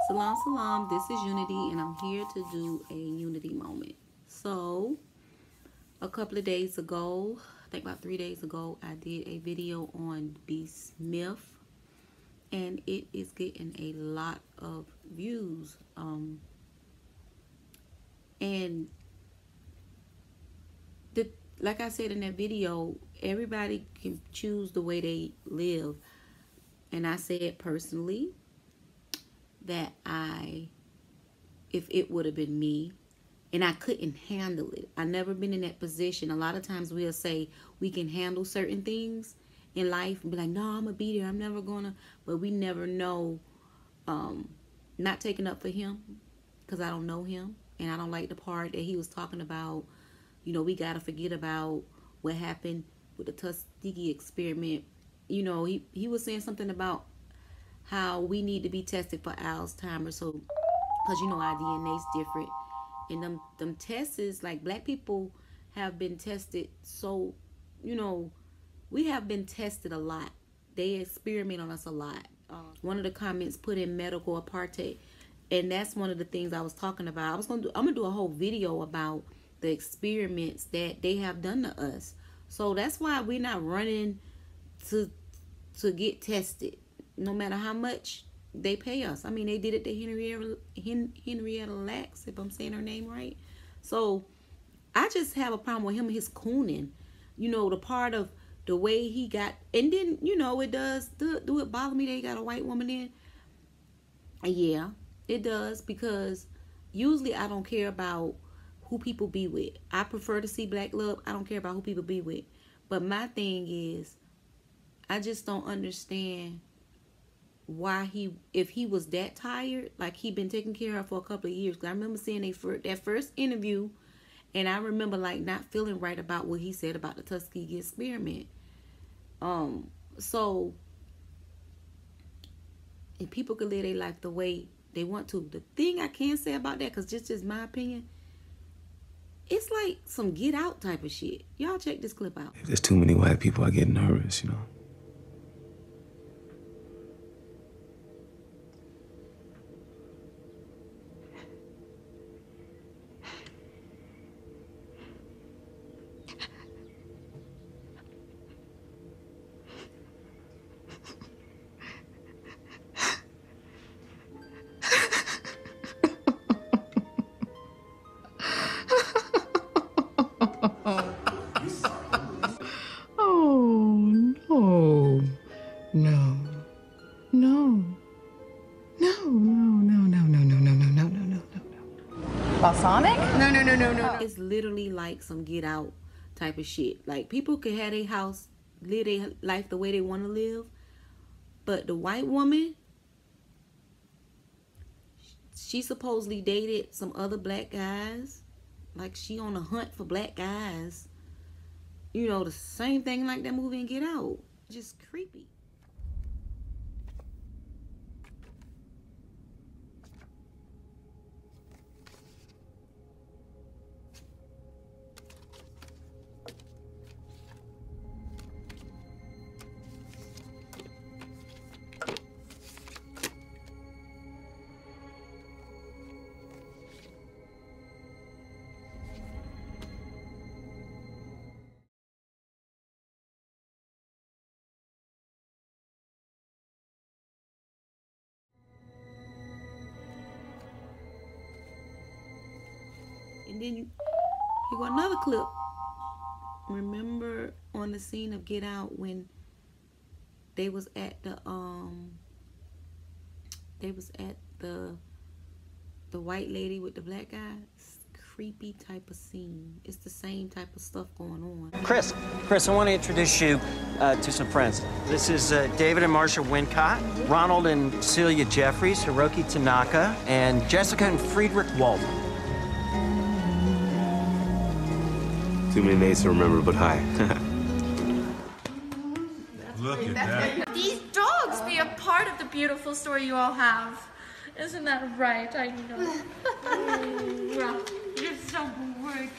Salam, salam. This is Unity, and I'm here to do a Unity moment. So, a couple of days ago, I think about 3 days ago, I did a video on B.Smith, and it is getting a lot of views. And like I said in that video, everybody can choose the way they live. And I said personally that if it would have been me and I couldn't handle it, I never been in that position. A lot of times we'll say we can handle certain things in life and be like, no, I'm gonna be there, I'm never gonna, but we never know. Not taking up for him because I don't know him, and I don't like the part that he was talking about, you know, we gotta forget about what happened with the Tuskegee experiment. You know, he was saying something about how we need to be tested for Alzheimer's, so because you know our DNA is different, and them tests is like black people have been tested. So you know, we have been tested a lot. They experiment on us a lot. One of the comments put in medical apartheid, and that's one of the things I was talking about. I'm gonna do a whole video about the experiments that they have done to us. So that's why we're not running to get tested, no matter how much they pay us. I mean, they did it to Henrietta Lacks, if I'm saying her name right. So I just have a problem with him and his cooning. You know, the part of the way he got, and then, you know, it does, do it bother me that he got a white woman in? Yeah, it does, because usually I don't care about who people be with. I prefer to see black love. I don't care about who people be with. But my thing is, I just don't understand why if he was that tired, like he been taken care of for a couple of years. Because I remember seeing that first interview, and I remember like not feeling right about what he said about the Tuskegee experiment. So if people could live their life the way they want to. The thing I can say about that, because just my opinion, it's like some Get Out type of shit. Y'all check this clip out. If there's too many white people, I get nervous, you know. Balsamic? No. It's literally like some Get Out type of shit. Like, people can have their house, live their life the way they want to live, but the white woman, she supposedly dated some other black guys. Like, she on a hunt for black guys. You know, the same thing like that movie in Get Out. Just creepy. And then you got another clip. Remember on the scene of Get Out when they was at the the white lady with the black guy? It's creepy type of scene. It's the same type of stuff going on. Chris, I want to introduce you to some friends. This is David and Marsha Wincott, Ronald and Celia Jeffries, Hiroki Tanaka, and Jessica and Friedrich Waldman. Too many names to remember, but hi. Look at that. These dogs be a part of the beautiful story you all have. Isn't that right? I know. You're so great.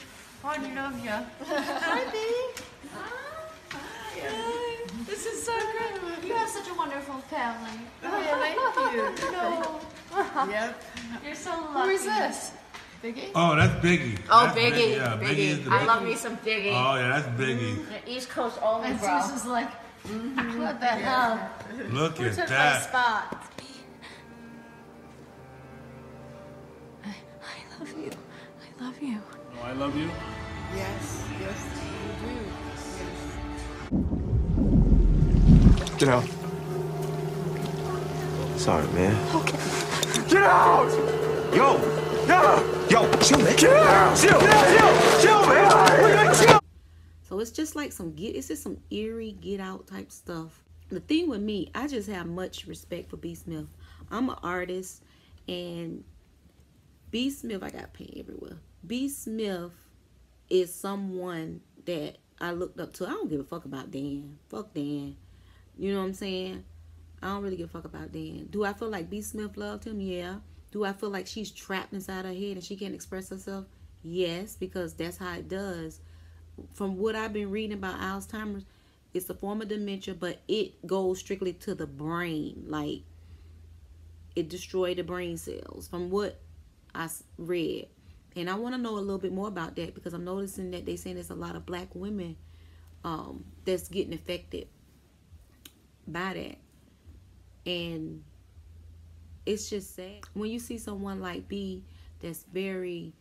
I love you. Hi, baby. Hi. This is so great. You have such a wonderful family. Oh, yeah, thank you. No. Yep. You're so lucky. Who is this? Biggie? Oh, that's Biggie. Oh, That's Biggie. Yeah, Biggie. is the I Biggie. love me some Biggie. Oh, yeah, that's Biggie. The East Coast only, And bro. Zeus is like, what the hell? Look Who at took my that. spot? I love you. I love you. Oh, I love you. Yes, yes, you do. Get out. Sorry, man. Okay. Get out! Yo! Yo! Chill, man. Get out! Chill, man. Chill. So it's just like it's just some eerie get out type stuff. The thing with me, I just have much respect for B.Smith. I'm an artist, and B.Smith, I got paint everywhere. B.Smith is someone that I looked up to. I don't give a fuck about Dan. Fuck Dan. You know what I'm saying? I don't really give a fuck about Dan. Do I feel like B.Smith loved him? Yeah. Do I feel like she's trapped inside her head and she can't express herself? Yes, because that's how it does. From what I've been reading about Alzheimer's, it's a form of dementia, but it goes strictly to the brain. Like, it destroyed the brain cells, from what I read. And I want to know a little bit more about that, because I'm noticing that they saying there's a lot of black women that's getting affected by that. And it's just sad when you see someone like B that's very,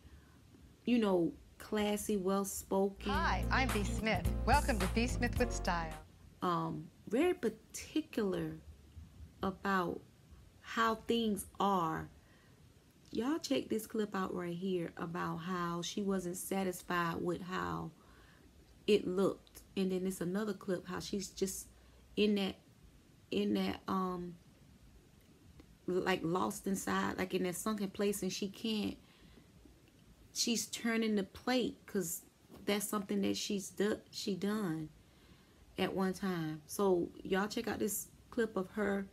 you know, classy, well-spoken. Hi, I'm B.Smith. Welcome to B.Smith with Style. Very particular about how things are. Y'all check this clip out right here about how she wasn't satisfied with how it looked. And then there's another clip how she's just in that like lost inside, like in that sunken place, and she's turning the plate because that's something that she done at one time. So y'all check out this clip of her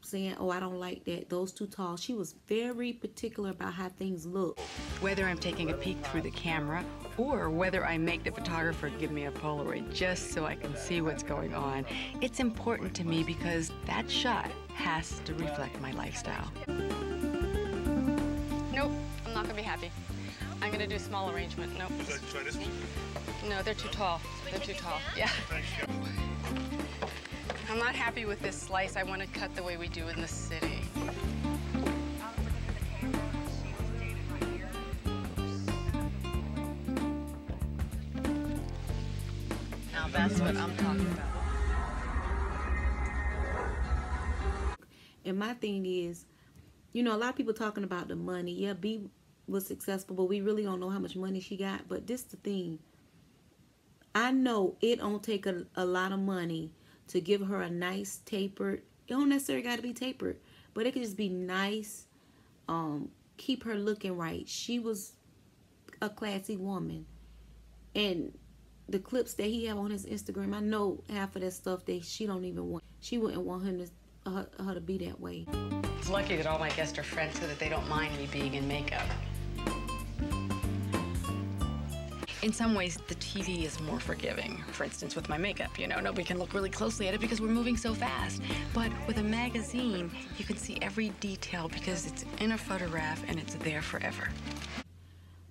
saying, oh, I don't like that, those too tall. She was very particular about how things look. Whether I'm taking a peek through the camera or whether I make the photographer give me a Polaroid just so I can see what's going on, it's important to me because that shot has to reflect my lifestyle. Nope, I'm not gonna be happy. I'm gonna do a small arrangement. Nope. Try this one? No, they're too tall. They're too tall. Yeah. I'm not happy with this slice. I want to cut the way we do in the city. Now that's what I'm talking about. And my thing is, you know, a lot of people talking about the money. Yeah, B was successful, but we really don't know how much money she got. But this the thing. I know it don't take a lot of money to give her a nice tapered. It don't necessarily got to be tapered, but it could just be nice. Keep her looking right. She was a classy woman. And the clips that he have on his Instagram, I know half of that stuff that she don't even want. She wouldn't want him to her to be that way. It's lucky that all my guests are friends so that they don't mind me being in makeup. In some ways, the TV is more forgiving. For instance, with my makeup, you know, nobody can look really closely at it because we're moving so fast. But with a magazine, you can see every detail because it's in a photograph and it's there forever.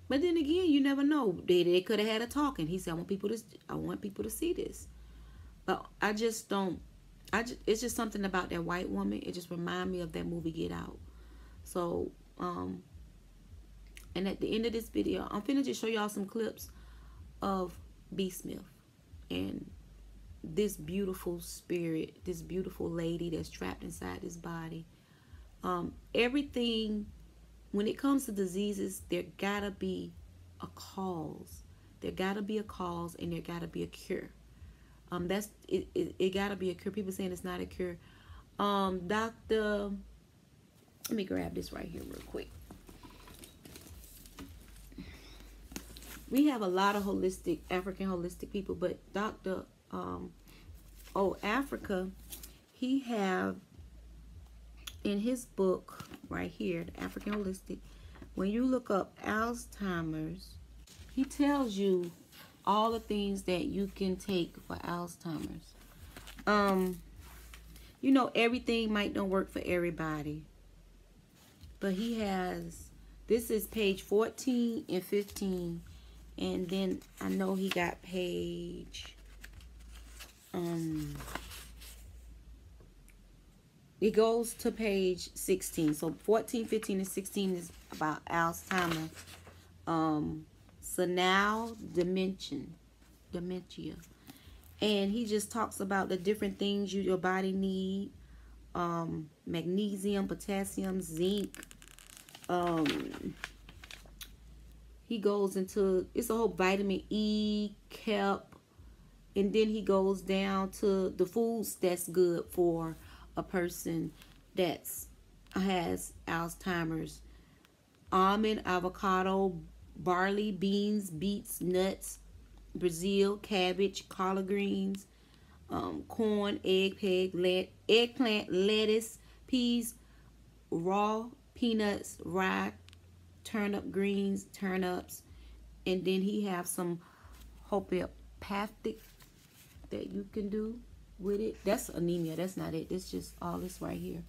But then again, you never know. They could have had a talking. He said, I want people to see this. But I just don't. It's just something about that white woman. It just reminds me of that movie Get Out. So, and at the end of this video, I'm finna just show y'all some clips of B.Smith and this beautiful spirit, this beautiful lady that's trapped inside this body. Everything, when it comes to diseases, there gotta be a cause. There gotta be a cause, and there gotta be a cure. It gotta be a cure. People saying it's not a cure. Let me grab this right here real quick. We have a lot of African holistic people, but Dr. Africa, he have in his book right here, the African Holistic, when you look up Alzheimer's, he tells you all the things that you can take for Alzheimer's. you know, everything might don't work for everybody. But he has, this is page 14 and 15. And then I know he got page, it goes to page 16. So 14, 15, and 16 is about Alzheimer's. Senile dementia. And he just talks about the different things your body need. Magnesium, potassium, zinc. He goes into, it's a whole vitamin E, kelp. And then he goes down to the foods that's good for a person that's has Alzheimer's. Almond, avocado, barley, beans, beets, nuts, Brazil, cabbage, collard greens, corn, eggplant, lettuce, peas, raw peanuts, rye, turnip greens, turnips, and then he have some homeopathic that you can do with it. That's anemia. That's not it. It's just all this right here.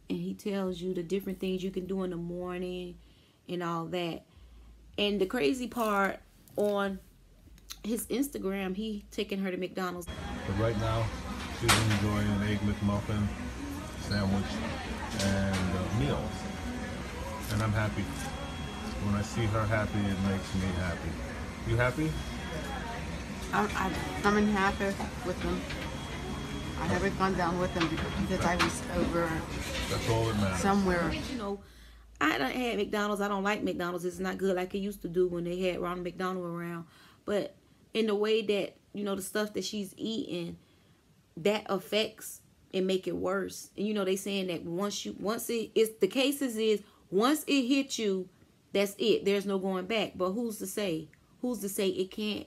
And he tells you the different things you can do in the morning and all that. And the crazy part, on his Instagram, he taking her to McDonald's. But right now, she's enjoying an egg McMuffin sandwich and meals. And I'm happy. When I see her happy, it makes me happy. You happy? I'm in happy with them. I haven't gone down with them because I was over That's all that matters. somewhere. You know, I done had McDonald's. I don't like McDonald's. It's not good like it used to do when they had Ronald McDonald around. But in the way that, you know, the stuff that she's eating, that affects and make it worse. And you know, they saying that once it hits you, that's it. There's no going back. But who's to say? Who's to say it can't,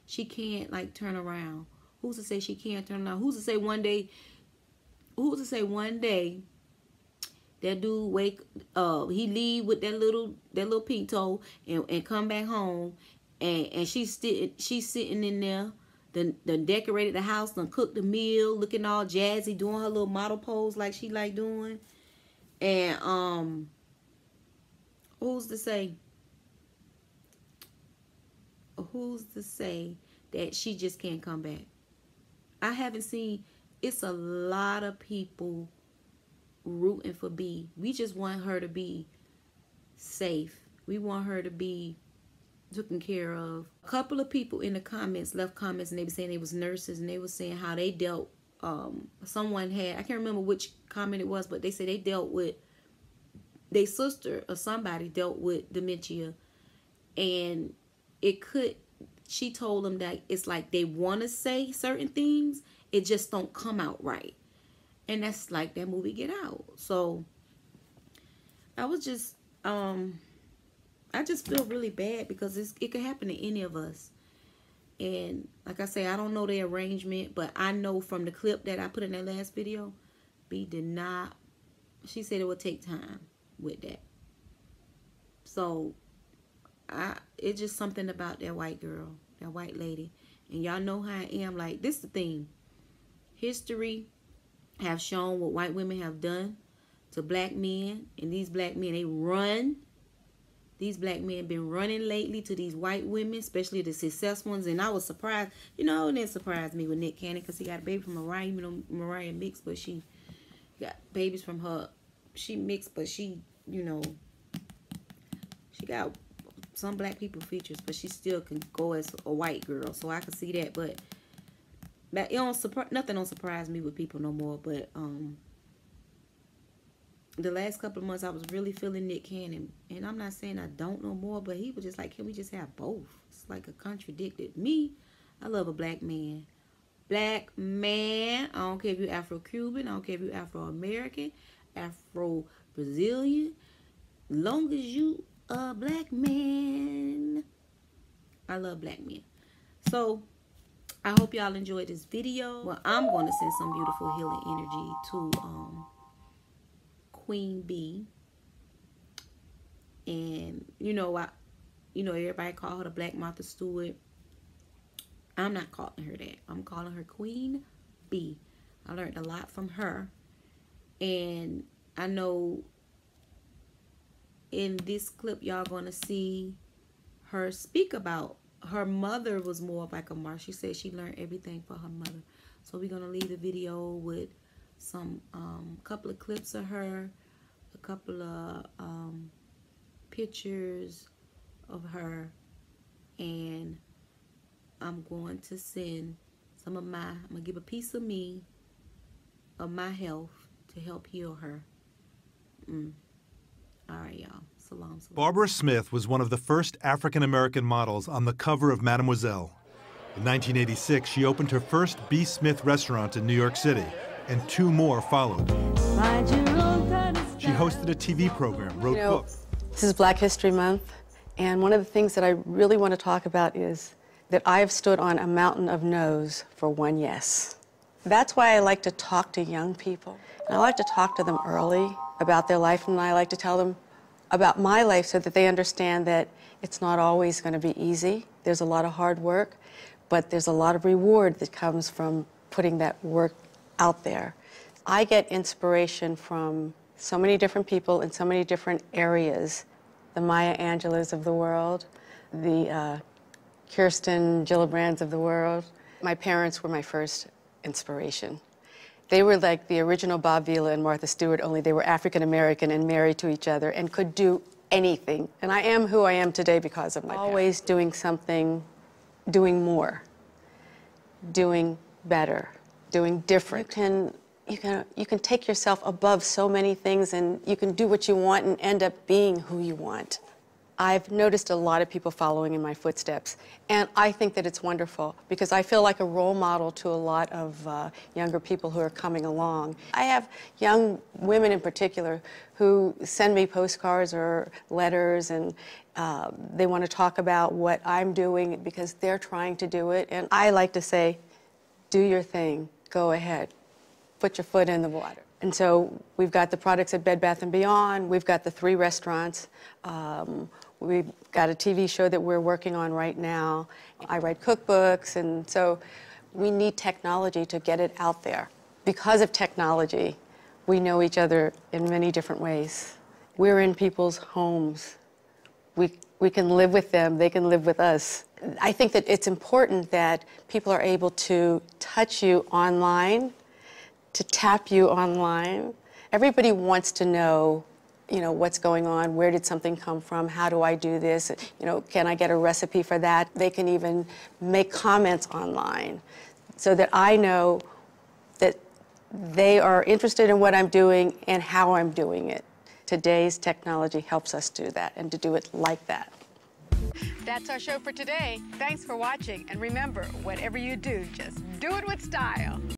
she can't like turn around? Who's to say she can't turn around? Who's to say one day that dude he leave with that little pink toe and come back home and she's sitting in there, done decorated the house, done cooked the meal, looking all jazzy, doing her little model pose like she like doing. And who's to say that she just can't come back? I haven't seen, it's a lot of people rooting for B. We just want her to be safe. We want her to be taken care of. A couple of people in the comments left comments and they were saying they was nurses and they were saying how they dealt, someone had, I can't remember which comment it was, but they said they dealt with, their sister or somebody dealt with dementia, and she told them that it's like they want to say certain things, it just don't come out right. And that's like that movie Get Out. So I was just I just feel really bad because it could happen to any of us. And like I say, I don't know the arrangement, but I know from the clip that I put in that last video, B did not, she said it would take time with that. So it's just something about that white girl, that white lady. And y'all know how I am. Like, this is the thing. History have shown what white women have done to black men. And these black men, they run. These black men been running lately to these white women, especially the success ones. And I was surprised. You know, it didn't surprise me with Nick Cannon because he got a baby from Mariah. Even though Mariah mixed, but she got babies from her. She mixed, but she, you know, she got some black people features, but she still can go as a white girl. So I can see that, but it don't nothing don't surprise me with people no more. But the last couple of months I was really feeling Nick Cannon, and I'm not saying I don't no more, but he was just like, can we just have both? It's like a contradicted. Me, I love a black man. Black man. I don't care if you're Afro-Cuban. I don't care if you're Afro-American, Afro-Brazilian. Long as you a black man. I love black men. So I hope y'all enjoyed this video. Well, I'm going to send some beautiful healing energy to Queen B. And you know, everybody call her the Black Martha Stewart. I'm not calling her that. I'm calling her Queen B. I learned a lot from her. And I know in this clip y'all gonna see her speak about her mother was more like a mark. She said she learned everything from her mother. So we're gonna leave the video with some couple of clips of her, a couple of pictures of her, and I'm going to send some of I'm gonna give a piece of me, of my health, to help heal her. All right, y'all. Salam, salam. Barbara Smith was one of the first African-American models on the cover of Mademoiselle. In 1986, she opened her first B.Smith restaurant in New York City, and 2 more followed. She hosted a TV program, wrote books. This is Black History Month, and one of the things that I really want to talk about is that I have stood on a mountain of no's for one yes. That's why I like to talk to young people. And I like to talk to them early about their life, and I like to tell them about my life so that they understand that it's not always going to be easy. There's a lot of hard work, but there's a lot of reward that comes from putting that work out there. I get inspiration from so many different people in so many different areas. The Maya Angelou's of the world, the Kirsten Gillibrands of the world. My parents were my first inspiration. They were like the original Bob Vila and Martha Stewart, only they were African American and married to each other and could do anything. And I am who I am today because of my parents. Always doing something, doing more, doing better, doing different. You can take yourself above so many things, and you can do what you want and end up being who you want. I've noticed a lot of people following in my footsteps, and I think that it's wonderful because I feel like a role model to a lot of younger people who are coming along. I have young women in particular who send me postcards or letters, and they want to talk about what I'm doing because they're trying to do it, and I like to say, do your thing, go ahead, put your foot in the water. And so we've got the products at Bed Bath & Beyond, we've got the 3 restaurants, we've got a TV show that we're working on right now. I write cookbooks, and so we need technology to get it out there. Because of technology, we know each other in many different ways. We're in people's homes. We can live with them, they can live with us. I think that it's important that people are able to touch you online, to tap you online. Everybody wants to know, what's going on, where did something come from, how do I do this, can I get a recipe for that? They can even make comments online so that I know that they are interested in what I'm doing and how I'm doing it. Today's technology helps us do that and to do it like that. That's our show for today. Thanks for watching, and remember, whatever you do, just do it with style.